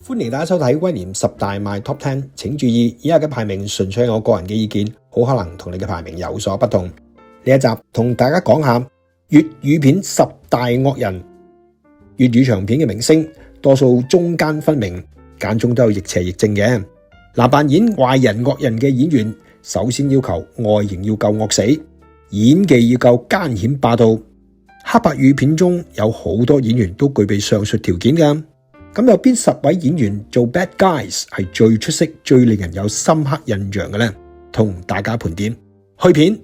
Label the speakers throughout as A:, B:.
A: 歡迎大家收睇威廉10大賣 Top 10，請注意以下嘅排名純粹係我個人嘅意見，好可能同你嘅排名有所不同。呢一集同大家講下粵語片10大惡人。粵語長片嘅明星多數中間分明，間中都有亦邪亦正嘅。扮演壞人惡人嘅演員，首先要求外形要夠惡死，演技要夠奸險霸道。黑白語片中有好多演員都具備上述條件㗎。咁有邊10位演員做 bad guys 係最出色、最令人有深刻印象嘅呢？同大家盤點。去片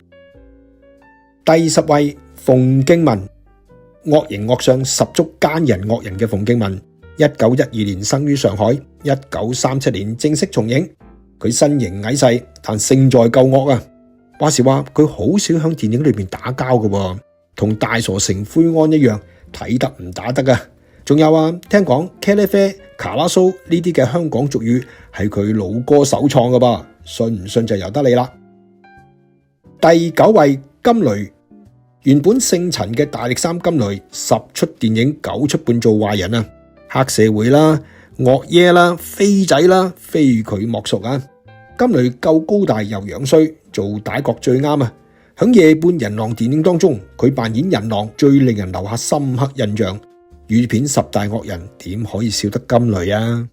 A: 第10位，馮敬文，惡形惡相、十足奸人惡人嘅馮敬文，1912年生於上海，1937年正式從影。佢身形矮細，但勝在夠惡啊！話時話佢好少響電影裏面打交嘅，同大傻成灰安一樣，睇得唔打得啊！仲有啊，聽講茄喱啡、卡拉蘇呢啲嘅香港俗語係佢老哥首創嘅噃，信唔信就由得你啦。第9位，金雷，原本姓陳嘅大力三金雷，10出電影9出半做壞人啊，黑社會啦、惡耶啦、飛仔啦，非佢莫屬啊！金雷夠高大又樣衰，做歹角最啱啊！響夜半人狼電影當中，佢扮演人狼最令人留下深刻印象。粵片10大惡人點可以少得金雷啊？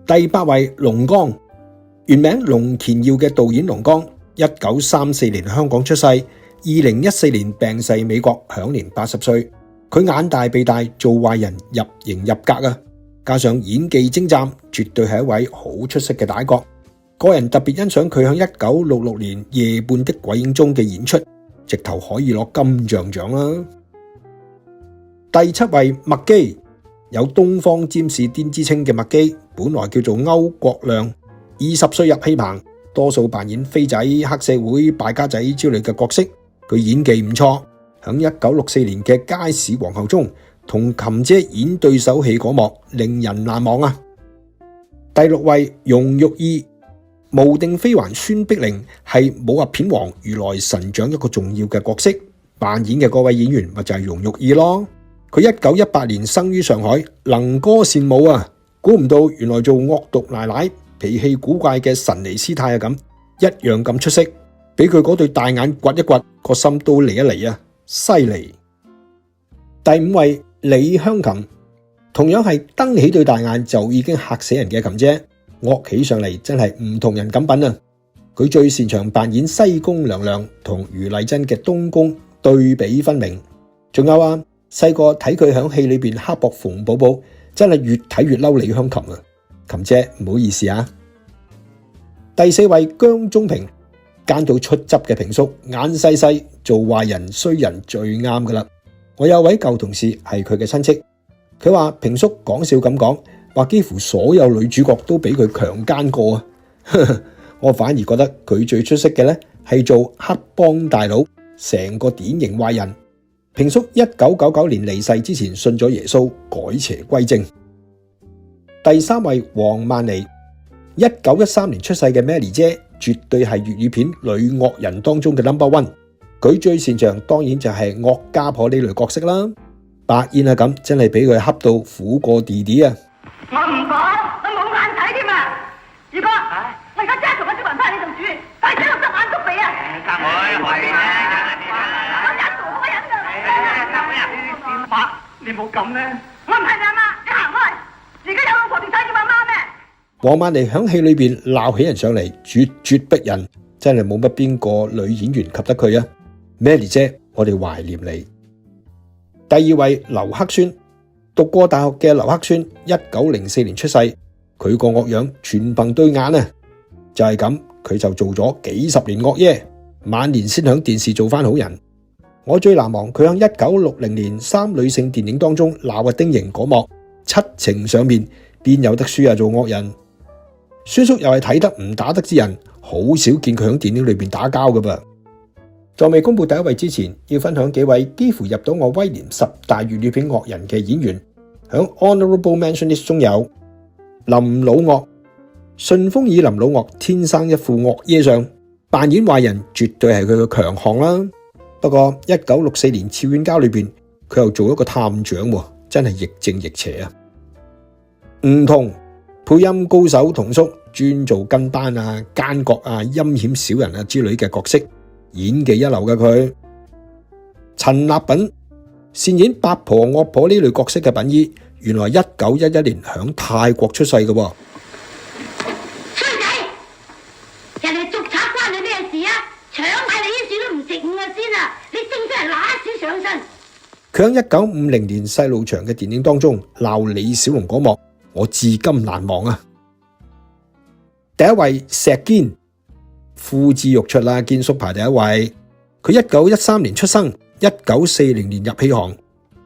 A: 第8位，龍剛，原名龍乾耀嘅導演龍剛，1934年香港出世，2014年病逝美國，享年80歲。佢眼大鼻大，做壞人入型入格啊！加上演技精湛，絕對係一位好出色嘅歹角。個人特別欣賞佢響1966年夜半的鬼影中嘅演出，直頭可以攞金像獎啦。第7位，麥基，有東方占士甸之稱嘅麥基，本來叫做歐國亮，20歲入戲棚，多數扮演飛仔、黑社會、敗家仔之類嘅角色。佢演技唔錯，響1964年嘅街市皇后中，同琴姐演對手戲嗰幕令人難忘啊。第6位，容玉意，無定飛環孫碧玲係武俠片王如來神掌一個重要嘅角色，扮演嘅嗰位演員咪就係容玉意咯。佢1918年生於上海，能歌善舞啊！估唔到原來做惡毒奶奶、脾氣古怪嘅神尼斯泰咁一樣咁出色，俾佢嗰對大眼掘一掘，個心都離一離啊！犀利！第5位，李香琴，同樣係瞪起對大眼就已經嚇死人嘅琴姐，惡起上嚟真係唔同人咁品啊！佢最擅長扮演西宮娘娘同余麗珍嘅東宮，對比分明。仲有啊！細個睇佢響戲裏邊刻薄馮寶寶，真係越睇越嬲李香琴啊！琴姐唔好意思啊。第4位，姜中平，奸到出汁嘅平叔，眼細細，做壞人衰人最啱噶啦。我有位舊同事係佢嘅親戚，佢話平叔講笑咁講，話幾乎所有女主角都俾佢強奸過啊。我反而覺得佢最出色嘅呢係做黑幫大佬，成個典型壞人。平叔1999年離世之前信咗耶穌，改邪歸正。第3位，黃曼梨，1913年出世嘅 Melly 姐，絕對係粵語片女惡人當中嘅 No.1。佢最擅長當然就係惡家婆呢類角色啦。白燕啊咁，真係俾佢恰到苦過弟弟啊！
B: 我唔講，我冇眼睇添啊！二哥，我而家即刻同個小雲翻你度住，快啲落得眼篤鼻啊！
C: 家妹，係啊！你冇咁咧，
B: 我唔係你阿媽，你行開！而家有老婆點使叫阿媽咩？
A: 黃曼梨響戲裏邊鬧起人上嚟，絕逼人，真係冇乜邊個女演員及得佢啊 ！Melly 姐，我哋懷念你。第2位，劉克宣，讀過大學嘅劉克宣，1904年出世，佢個惡樣全憑對眼啊！就係咁，佢就做咗幾十年惡耶，晚年先響電視做翻好人。我最難忘佢響1960年3女性電影當中鬧阿丁瑩嗰幕，七情上面邊有得輸啊？做惡人，孫叔又係睇得唔打得之人，好少見佢響電影裏邊打交噶噃。在未公布第1位之前，要分享幾位幾乎入到我威廉10大粵語片惡人嘅演員。響 Honorable Mention list 中有林老岳，順風耳林老岳天生一副惡耶相，扮演壞人絕對係佢嘅強項啦。不過1964年俏冤家裏邊，佢又做一個探長，真係亦正亦邪啊。唔同，配音高手童叔專做跟班啊、奸角啊、陰險小人啊之類嘅角色，演技一流嘅佢。陳立品擅演八婆惡婆呢類角色嘅品姨，原來1911年響泰國出世嘅喎。
B: 衰仔，人哋捉賊關你咩事啊？搶埋你啲樹都唔值5個先啊！你正真係揦屎上身。
A: 佢喺1950年細路祥嘅電影當中鬧李小龍嗰幕，我至今難忘啊！第一位石堅，呼之欲出啦，堅叔排第一位。佢1913年出生，1940年入戲行。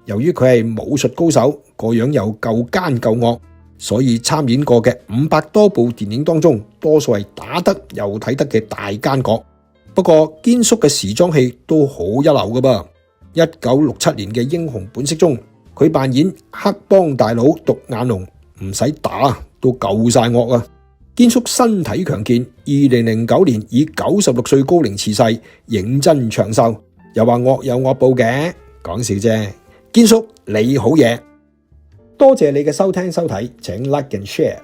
A: 由於佢係武術高手，個樣又夠奸夠惡，所以參演過嘅500多部電影當中，多數係打得又睇得嘅大奸角。不過堅叔嘅時裝戲都好一流㗎噃。1967年嘅《英雄本色》中，佢扮演黑幫大佬獨眼龍，唔使打都夠晒惡啊！堅叔身體強健，2009年以96歲高齡辭世，認真長壽。又話惡有惡報嘅，講笑啫。堅叔你好嘢，多謝你嘅收聽收睇，請 like and share。